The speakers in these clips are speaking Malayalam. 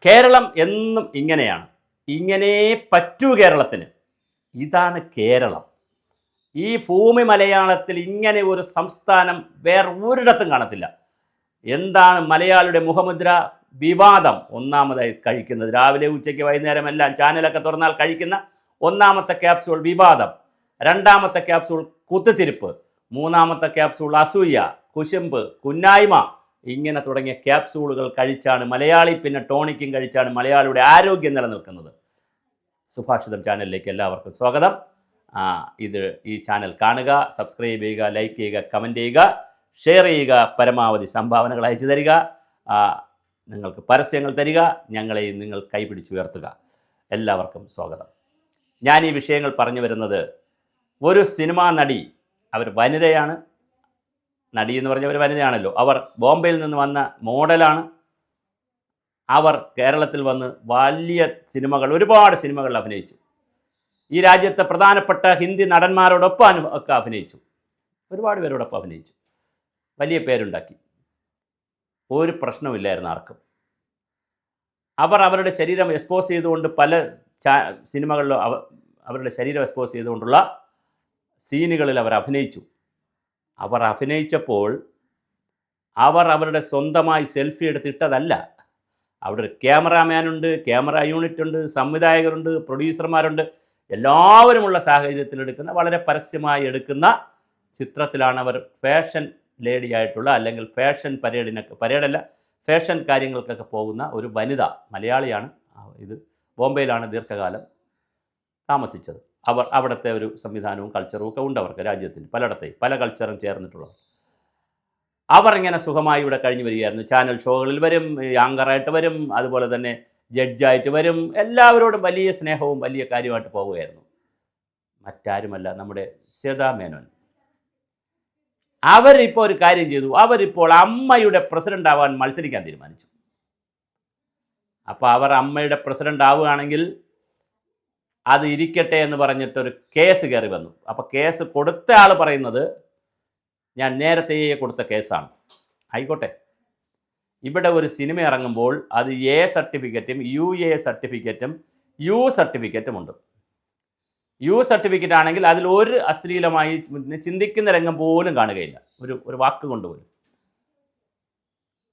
കേരളം എന്നും ഇങ്ങനെയാണ്. ഇങ്ങനെ പറ്റൂ കേരളത്തിന്. ഇതാണ് കേരളം. ഈ ഭൂമി മലയാളത്തിൽ ഇങ്ങനെ ഒരു സംസ്ഥാനം വേറെ ഒരിടത്തും കാണത്തില്ല. എന്താണ് മലയാളിയുടെ മുഖമുദ്ര? വിവാദം ഒന്നാമതായി കഴിക്കുന്നത്. രാവിലെ ഉച്ചയ്ക്ക് വൈകുന്നേരം എല്ലാം ചാനലൊക്കെ തുറന്നാൽ കഴിക്കുന്ന ഒന്നാമത്തെ ക്യാപ്സ്യൂൾ വിവാദം, രണ്ടാമത്തെ ക്യാപ്സ്യൂൾ കുത്തിത്തിരിപ്പ്, മൂന്നാമത്തെ ക്യാപ്സ്യൂൾ അസൂയ, കുശുമ്പ്, കുന്നായ്മ. ഇങ്ങനെ തുടങ്ങിയ ക്യാപ്സ്യൂളുകൾ കഴിച്ചാണ് മലയാളി, പിന്നെ ടോണിക്കും കഴിച്ചാണ് മലയാളിയുടെ ആരോഗ്യം നിലനിൽക്കുന്നത്. സുഭാഷിതം ചാനലിലേക്ക് എല്ലാവർക്കും സ്വാഗതം. ഈ ചാനൽ കാണുക, സബ്സ്ക്രൈബ് ചെയ്യുക, ലൈക്ക് ചെയ്യുക, കമൻറ്റ് ചെയ്യുക, ഷെയർ ചെയ്യുക, പരമാവധി സംഭാവനകൾ അയച്ചു തരിക, നിങ്ങൾക്ക് പരസ്യങ്ങൾ തരിക, ഞങ്ങളെയും നിങ്ങൾ കൈപിടിച്ചുയർത്തുക. എല്ലാവർക്കും സ്വാഗതം. ഞാൻ ഈ വിഷയങ്ങൾ പറഞ്ഞു വരുന്നത്, ഒരു സിനിമാ നടി, അവർ വനിതയാണ്. നടി എന്ന് പറഞ്ഞ ഒരു വനിതയാണല്ലോ. അവർ ബോംബെയിൽ നിന്ന് വന്ന മോഡലാണ്. അവർ കേരളത്തിൽ വന്ന് വലിയ സിനിമകൾ, ഒരുപാട് സിനിമകളിൽ അഭിനയിച്ചു. ഈ രാജ്യത്തെ പ്രധാനപ്പെട്ട ഹിന്ദി നടന്മാരോടൊപ്പം ഒക്കെ അഭിനയിച്ചു. ഒരുപാട് പേരോടൊപ്പം അഭിനയിച്ചു. വലിയ പേരുണ്ടാക്കി. ഒരു പ്രശ്നമില്ലായിരുന്നു ആർക്കും. അവർ അവരുടെ ശരീരം എക്സ്പോസ് ചെയ്തുകൊണ്ട് പല സിനിമകളിലും അവരുടെ ശരീരം എക്സ്പോസ് ചെയ്തുകൊണ്ടുള്ള സീനുകളിൽ അവർ അഭിനയിച്ചു. അവർ അഭിനയിച്ചപ്പോൾ അവർ അവരുടെ സ്വന്തമായി സെൽഫി എടുത്തിട്ടതല്ല. അവിടെ ഒരു ക്യാമറാമാനുണ്ട്, ക്യാമറ യൂണിറ്റ് ഉണ്ട്, സംവിധായകരുണ്ട്, പ്രൊഡ്യൂസർമാരുണ്ട്. എല്ലാവരുമുള്ള സാഹചര്യത്തിൽ എടുക്കുന്ന, വളരെ പരസ്യമായി എടുക്കുന്ന ചിത്രത്തിലാണ് അവർ ഫാഷൻ ലേഡിയായിട്ടുള്ള, അല്ലെങ്കിൽ ഫാഷൻ പരേഡല്ല, ഫാഷൻ കാര്യങ്ങൾക്കൊക്കെ പോകുന്ന ഒരു വനിത, മലയാളിയാണ്. ഇത് ബോംബെയിലാണ് ദീർഘകാലം താമസിച്ചത്. അവർ അവിടുത്തെ ഒരു സംവിധാനവും കൾച്ചറും ഒക്കെ ഉണ്ട് അവർക്ക്. രാജ്യത്തിന് പലയിടത്തെയും പല കൾച്ചറും ചേർന്നിട്ടുള്ളത്. അവർ ഇങ്ങനെ സുഖമായി ഇവിടെ കഴിഞ്ഞു വരികയായിരുന്നു. ചാനൽ ഷോകളിൽ വരും, ആങ്കറായിട്ട് വരും, അതുപോലെ തന്നെ ജഡ്ജായിട്ട് വരും. എല്ലാവരോടും വലിയ സ്നേഹവും വലിയ കാര്യമായിട്ട് പോവുകയായിരുന്നു. മറ്റാരുമല്ല, നമ്മുടെ ശ്വേതാ മേനോൻ. അവരിപ്പോൾ ഒരു കാര്യം ചെയ്തു. അവരിപ്പോൾ അമ്മയുടെ പ്രസിഡന്റ് ആവാൻ മത്സരിക്കാൻ തീരുമാനിച്ചു. അപ്പോൾ അവർ അമ്മയുടെ പ്രസിഡന്റ് ആവുകയാണെങ്കിൽ അത് ഇരിക്കട്ടെ എന്ന് പറഞ്ഞിട്ടൊരു കേസ് കയറി വന്നു. അപ്പോൾ കേസ് കൊടുത്ത ആൾ പറയുന്നത്, ഞാൻ നേരത്തെ കൊടുത്ത കേസാണ്. ആയിക്കോട്ടെ, ഇവിടെ ഒരു സിനിമ ഇറങ്ങുമ്പോൾ അത് എ സർട്ടിഫിക്കറ്റും UA സർട്ടിഫിക്കറ്റും U സർട്ടിഫിക്കറ്റും ഉണ്ട്. U സർട്ടിഫിക്കറ്റ് ആണെങ്കിൽ അതിൽ ഒരു അശ്ലീലമായി ചിന്തിക്കുന്ന രംഗം പോലും കാണുകയില്ല. ഒരു വാക്ക് കൊണ്ടുപോലും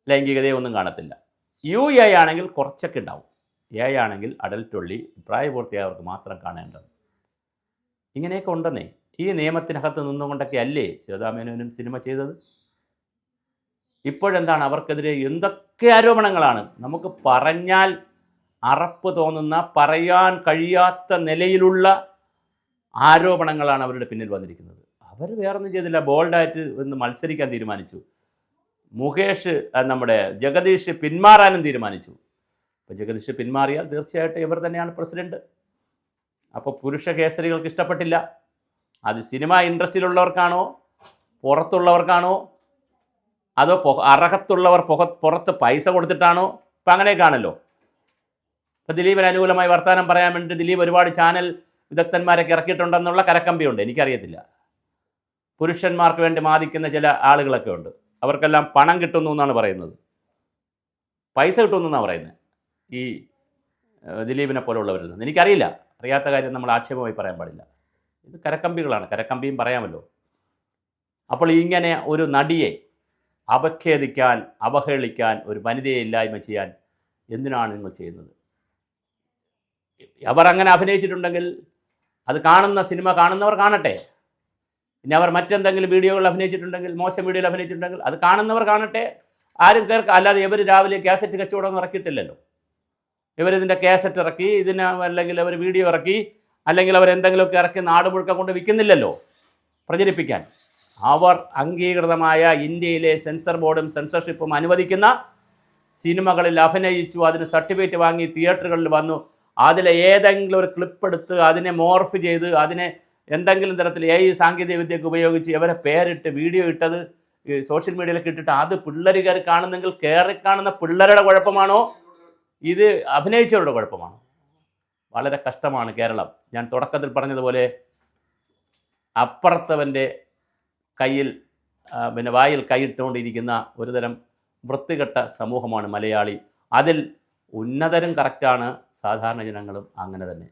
ലൈംഗികതയൊന്നും കാണത്തില്ല. UA ആണെങ്കിൽ കുറച്ചൊക്കെ ഉണ്ടാവും. A ആണെങ്കിൽ അഡൽട്ട് ഒള്ളി, പ്രായപൂർത്തിയായവർക്ക് മാത്രം കാണേണ്ടത്. ഇങ്ങനെയൊക്കെ ഉണ്ടെന്നേ. ഈ നിയമത്തിനകത്ത് നിന്നുകൊണ്ടൊക്കെ അല്ലേ ശ്വേതാ മേനോനും സിനിമ ചെയ്തത്? ഇപ്പോഴെന്താണ് അവർക്കെതിരെ എന്തൊക്കെ ആരോപണങ്ങളാണ്! നമുക്ക് പറഞ്ഞാൽ അറപ്പ് തോന്നുന്ന, പറയാൻ കഴിയാത്ത നിലയിലുള്ള ആരോപണങ്ങളാണ് അവരുടെ പിന്നിൽ വന്നിരിക്കുന്നത്. അവർ വേറൊന്നും ചെയ്തില്ല, ബോൾഡായിട്ട് ഒന്ന് മത്സരിക്കാൻ തീരുമാനിച്ചു. നമ്മുടെ ജഗദീഷ് പിന്മാറാനും തീരുമാനിച്ചു. അപ്പോൾ ജഗദീഷ് പിന്മാറിയാൽ തീർച്ചയായിട്ടും ഇവർ തന്നെയാണ് പ്രസിഡന്റ്. അപ്പോൾ പുരുഷ കേസരികൾക്ക് ഇഷ്ടപ്പെട്ടില്ല. അത് സിനിമ ഇൻഡസ്ട്രിയിലുള്ളവർക്കാണോ പുറത്തുള്ളവർക്കാണോ, അതോ അർഹത്തുള്ളവർ പുറത്ത് പൈസ കൊടുത്തിട്ടാണോ? ഇപ്പം അങ്ങനെയൊക്കെയാണല്ലോ. ഇപ്പോൾ ദിലീപിന് അനുകൂലമായി വർത്തമാനം പറയാൻ വേണ്ടി ദിലീപ് ഒരുപാട് ചാനൽ വിദഗ്ധന്മാരൊക്കെ ഇറക്കിയിട്ടുണ്ടെന്നുള്ള കരക്കമ്പിയുണ്ട്. എനിക്കറിയത്തില്ല. പുരുഷന്മാർക്ക് വേണ്ടി വാദിക്കുന്ന ചില ആളുകളൊക്കെ ഉണ്ട്. അവർക്കെല്ലാം പണം കിട്ടുന്നു എന്നാണ് പറയുന്നത്, പൈസ കിട്ടുന്നു എന്നാണ് പറയുന്നത് ഈ ദിലീപിനെ പോലുള്ളവരിൽ നിന്ന്. എനിക്കറിയില്ല, അറിയാത്ത കാര്യം നമ്മൾ ആക്ഷേപമായി പറയാൻ പാടില്ല. ഇത് കരക്കമ്പികളാണ്, കരക്കമ്പിയും പറയാമല്ലോ. അപ്പോൾ ഇങ്ങനെ ഒരു നടിയെ അപഖേദിക്കാൻ, അവഹേളിക്കാൻ, ഒരു വനിതയെ ഇല്ലായ്മ ചെയ്യാൻ എന്തിനാണ് നിങ്ങൾ ചെയ്യുന്നത്? അവർ അങ്ങനെ അഭിനയിച്ചിട്ടുണ്ടെങ്കിൽ അത് കാണുന്ന സിനിമ കാണുന്നവർ കാണട്ടെ. ഇനി അവർ മറ്റെന്തെങ്കിലും വീഡിയോകൾ അഭിനയിച്ചിട്ടുണ്ടെങ്കിൽ, മോശം വീഡിയോയിൽ അഭിനയിച്ചിട്ടുണ്ടെങ്കിൽ അത് കാണുന്നവർ കാണട്ടെ. ആരും അല്ലാതെ ഇവർ രാവിലെ കാസറ്റ് കച്ചവടമൊന്നും ഇറക്കിയിട്ടില്ലല്ലോ. ഇവരിതിൻ്റെ കാസറ്റ് ഇറക്കി, അല്ലെങ്കിൽ അവർ വീഡിയോ ഇറക്കി, അല്ലെങ്കിൽ അവർ എന്തെങ്കിലുമൊക്കെ ഇറക്കി നാട് മുഴുക്ക കൊണ്ട് വിൽക്കുന്നില്ലല്ലോ പ്രചരിപ്പിക്കാൻ. അവർ അംഗീകൃതമായ ഇന്ത്യയിലെ സെൻസർ ബോർഡും സെൻസർഷിപ്പും അനുവദിക്കുന്ന സിനിമകളിൽ അഭിനയിച്ചു, അതിന് സർട്ടിഫിക്കറ്റ് വാങ്ങി തിയേറ്ററുകളിൽ വന്നു. അതിലെ ഏതെങ്കിലും ഒരു ക്ലിപ്പ് എടുത്ത് അതിനെ മോർഫ് ചെയ്ത് അതിനെ എന്തെങ്കിലും തരത്തിൽ AI സാങ്കേതിക വിദ്യയൊക്കെ ഉപയോഗിച്ച് ഇവരെ പേരിട്ട് വീഡിയോ ഇട്ടത് സോഷ്യൽ മീഡിയയിലൊക്കെ ഇട്ടിട്ട് അത് പിള്ളേർ കയറി കാണുന്നെങ്കിൽ കയറി കാണുന്ന പിള്ളേരുടെ കുഴപ്പമാണോ, ഇത് അഭിനയിച്ചവരുടെ കുഴപ്പമാണോ? വളരെ കഷ്ടമാണ് കേരളം. ഞാൻ തുടക്കത്തിൽ പറഞ്ഞതുപോലെ അപ്പുറത്തവൻ്റെ കയ്യിൽ വായിൽ കൈയിട്ടുകൊണ്ടിരിക്കുന്ന ഒരുതരം വൃത്തികെട്ട സമൂഹമാണ് മലയാളി. അതിൽ ഉന്നതരും കറക്റ്റാണ്, സാധാരണ ജനങ്ങളും അങ്ങനെ തന്നെ.